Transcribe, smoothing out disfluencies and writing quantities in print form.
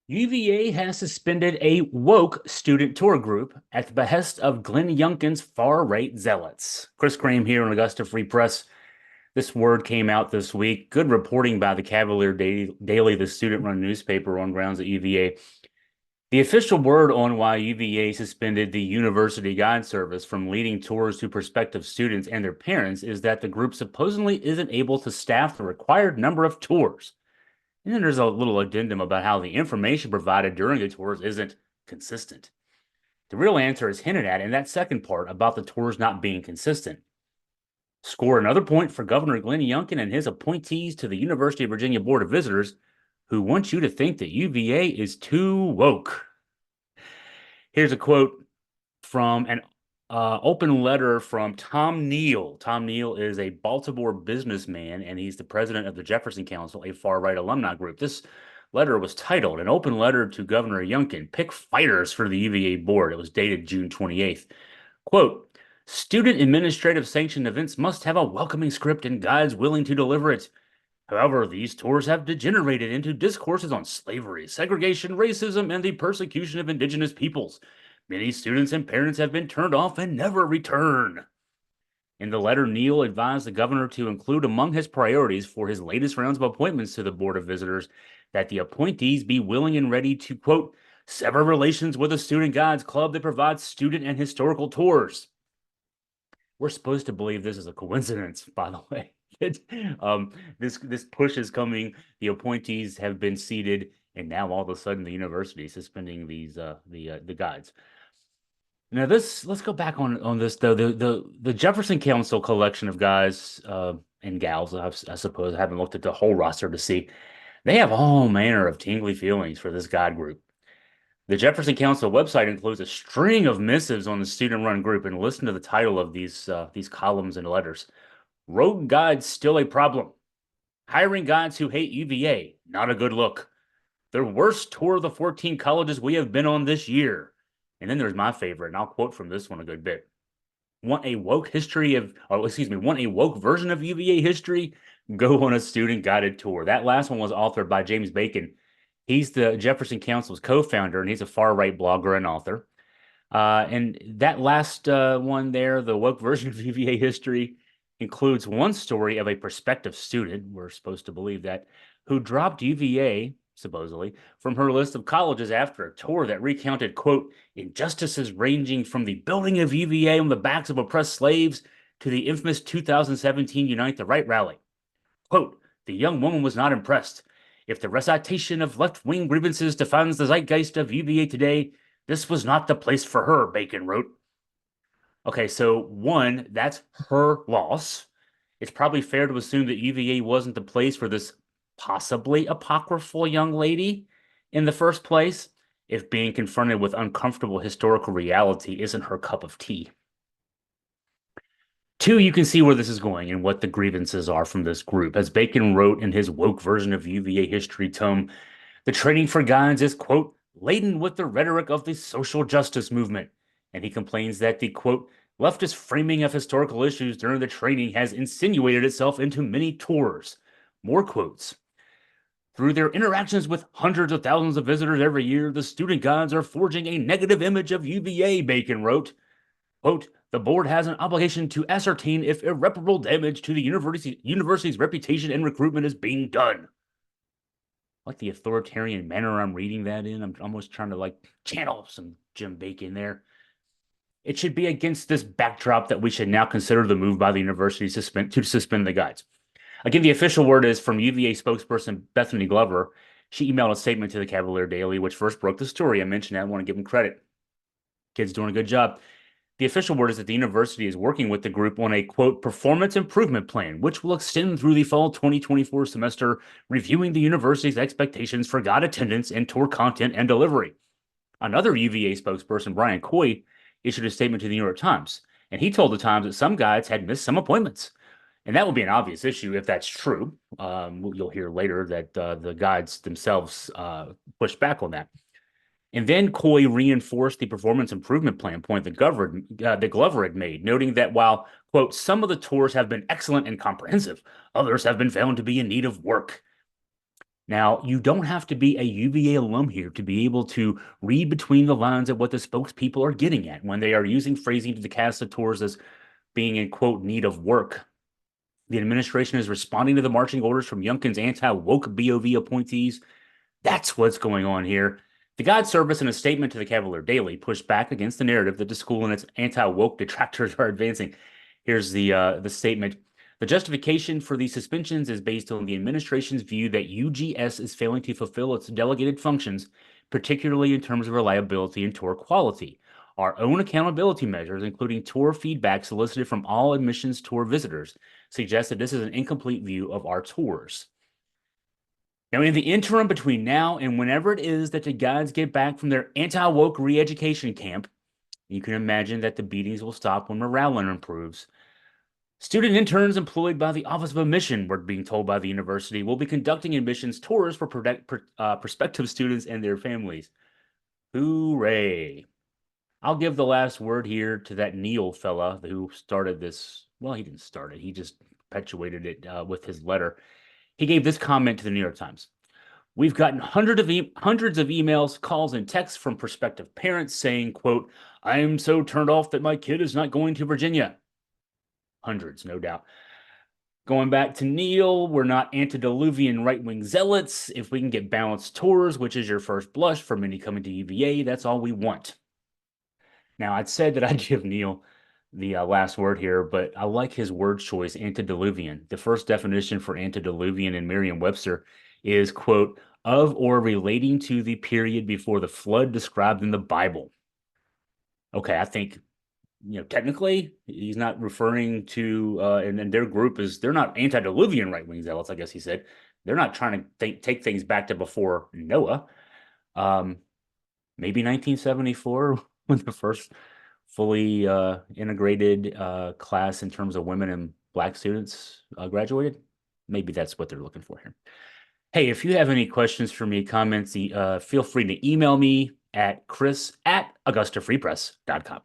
UVA has suspended a woke student tour group at the behest of Glenn Youngkin's far-right zealots. Chris Graham here in Augusta Free Press. This word came out this week. Good reporting by the Cavalier Daily, the student-run newspaper on grounds at UVA. The official word on why UVA suspended the University Guide Service from leading tours to prospective students and their parents is that the group supposedly isn't able to staff the required number of tours. And then there's a little addendum about how the information provided during the tours isn't consistent. The real answer is hinted at in that second part about the tours not being consistent. Score another point for Governor Glenn Youngkin and his appointees to the University of Virginia Board of Visitors, who want you to think that UVA is too woke. Here's a quote from an open letter from Tom Neal. Tom Neal is a Baltimore businessman, and he's the president of the Jefferson Council, a far-right alumni group. This letter was titled An Open Letter to Governor Youngkin, Pick Fighters for the UVA Board. It was dated June 28th. Quote, student administrative sanctioned events must have a welcoming script and guides willing to deliver it. However, these tours have degenerated into discourses on slavery, segregation, racism, and the persecution of indigenous peoples. Many students and parents have been turned off and never return. In the letter, Neal advised the governor to include among his priorities for his latest rounds of appointments to the Board of Visitors that the appointees be willing and ready to, quote, sever relations with a student guides club that provides student and historical tours. We're supposed to believe this is a coincidence, by the way. This push is coming. The appointees have been seated, and now all of a sudden the university is suspending these the guides. Now let's go back on this though. The Jefferson Council collection of guys and gals, I suppose, I haven't looked at the whole roster to see. They have all manner of tingly feelings for this guide group. The Jefferson Council website includes a string of missives on the student-run group, and listen to the title of these columns and letters. Rogue guides still a problem. Hiring guides who hate UVA, not a good look. The worst tour of the 14 colleges we have been on this year. And then there's my favorite, and I'll quote from this one a good bit. Want a woke want a woke version of UVA history? Go on a student guided tour. That last one was authored by James Bacon. He's the Jefferson Council's co-founder, and he's a far-right blogger and author. And that last one there, the woke version of UVA history, includes one story of a prospective student, we're supposed to believe that, who dropped UVA, supposedly, from her list of colleges after a tour that recounted, quote, injustices ranging from the building of UVA on the backs of oppressed slaves to the infamous 2017 Unite the Right rally. Quote, the young woman was not impressed. If the recitation of left-wing grievances defines the zeitgeist of UVA today, this was not the place for her, Bacon wrote. Okay, so one, that's her loss. It's probably fair to assume that UVA wasn't the place for this possibly apocryphal young lady in the first place, if being confronted with uncomfortable historical reality isn't her cup of tea. Two, you can see where this is going and what the grievances are from this group. As Bacon wrote in his woke version of UVA history tome, the training for guides is, quote, laden with the rhetoric of the social justice movement. And he complains that the, quote, leftist framing of historical issues during the training has insinuated itself into many tours. More quotes. Through their interactions with hundreds of thousands of visitors every year, the student guides are forging a negative image of UVA, Bacon wrote. Quote, the board has an obligation to ascertain if irreparable damage to the university's reputation and recruitment is being done. Like the authoritarian manner I'm reading that in, I'm almost trying to like channel some Jim Bacon there. It should be against this backdrop that we should now consider the move by the university to suspend the guides. Again, the official word is from UVA spokesperson Bethany Glover. She emailed a statement to the Cavalier Daily, which first broke the story. I mentioned that. I want to give them credit. Kid's doing a good job. The official word is that the university is working with the group on a, quote, performance improvement plan, which will extend through the fall 2024 semester, reviewing the university's expectations for guide attendance and tour content and delivery. Another UVA spokesperson, Brian Coy, issued a statement to the New York Times, and he told the Times that some guides had missed some appointments. And that would be an obvious issue if that's true. You'll hear later that the guides themselves pushed back on that. And then Coy reinforced the performance improvement plan point that Glover had made, noting that while, quote, some of the tours have been excellent and comprehensive, others have been found to be in need of work. Now, you don't have to be a UVA alum here to be able to read between the lines of what the spokespeople are getting at when they are using phrasing to cast the tours as being in, quote, need of work. The administration is responding to the marching orders from Youngkin's anti-woke BOV appointees. That's what's going on here. The God Service, in a statement to the Cavalier Daily, pushed back against the narrative that the school and its anti-woke detractors are advancing. Here's the statement. The justification for these suspensions is based on the administration's view that UGS is failing to fulfill its delegated functions, particularly in terms of reliability and tour quality. Our own accountability measures, including tour feedback solicited from all admissions tour visitors, suggest that this is an incomplete view of our tours. Now, in the interim between now and whenever it is that the guys get back from their anti-woke re-education camp, you can imagine that the beatings will stop when morale improves. Student interns employed by the Office of Admission, we're being told by the university, will be conducting admissions tours for prospective students and their families. Hooray. I'll give the last word here to that Neil fella who started this. Well, he didn't start it. He just perpetuated it with his letter. He gave this comment to the New York Times. We've gotten hundreds of emails, calls, and texts from prospective parents saying, quote, I am so turned off that my kid is not going to Virginia. Hundreds, no doubt. Going back to Neil, we're not antediluvian right-wing zealots. If we can get balanced tours, which is your first blush for many coming to UVA, that's all we want. Now, I'd said that I'd give Neil the last word here, but I like his word choice, antediluvian. The first definition for antediluvian in Merriam-Webster is, quote, of or relating to the period before the flood described in the Bible. Okay, I think, technically he's not referring to, and then their group is, they're not antediluvian right-wing zealots, I guess he said. They're not trying to take things back to before Noah. Maybe 1974 when the first fully integrated class in terms of women and black students graduated. Maybe that's what they're looking for here. Hey, if you have any questions for me, comments, feel free to email me at chris@augustafreepress.com.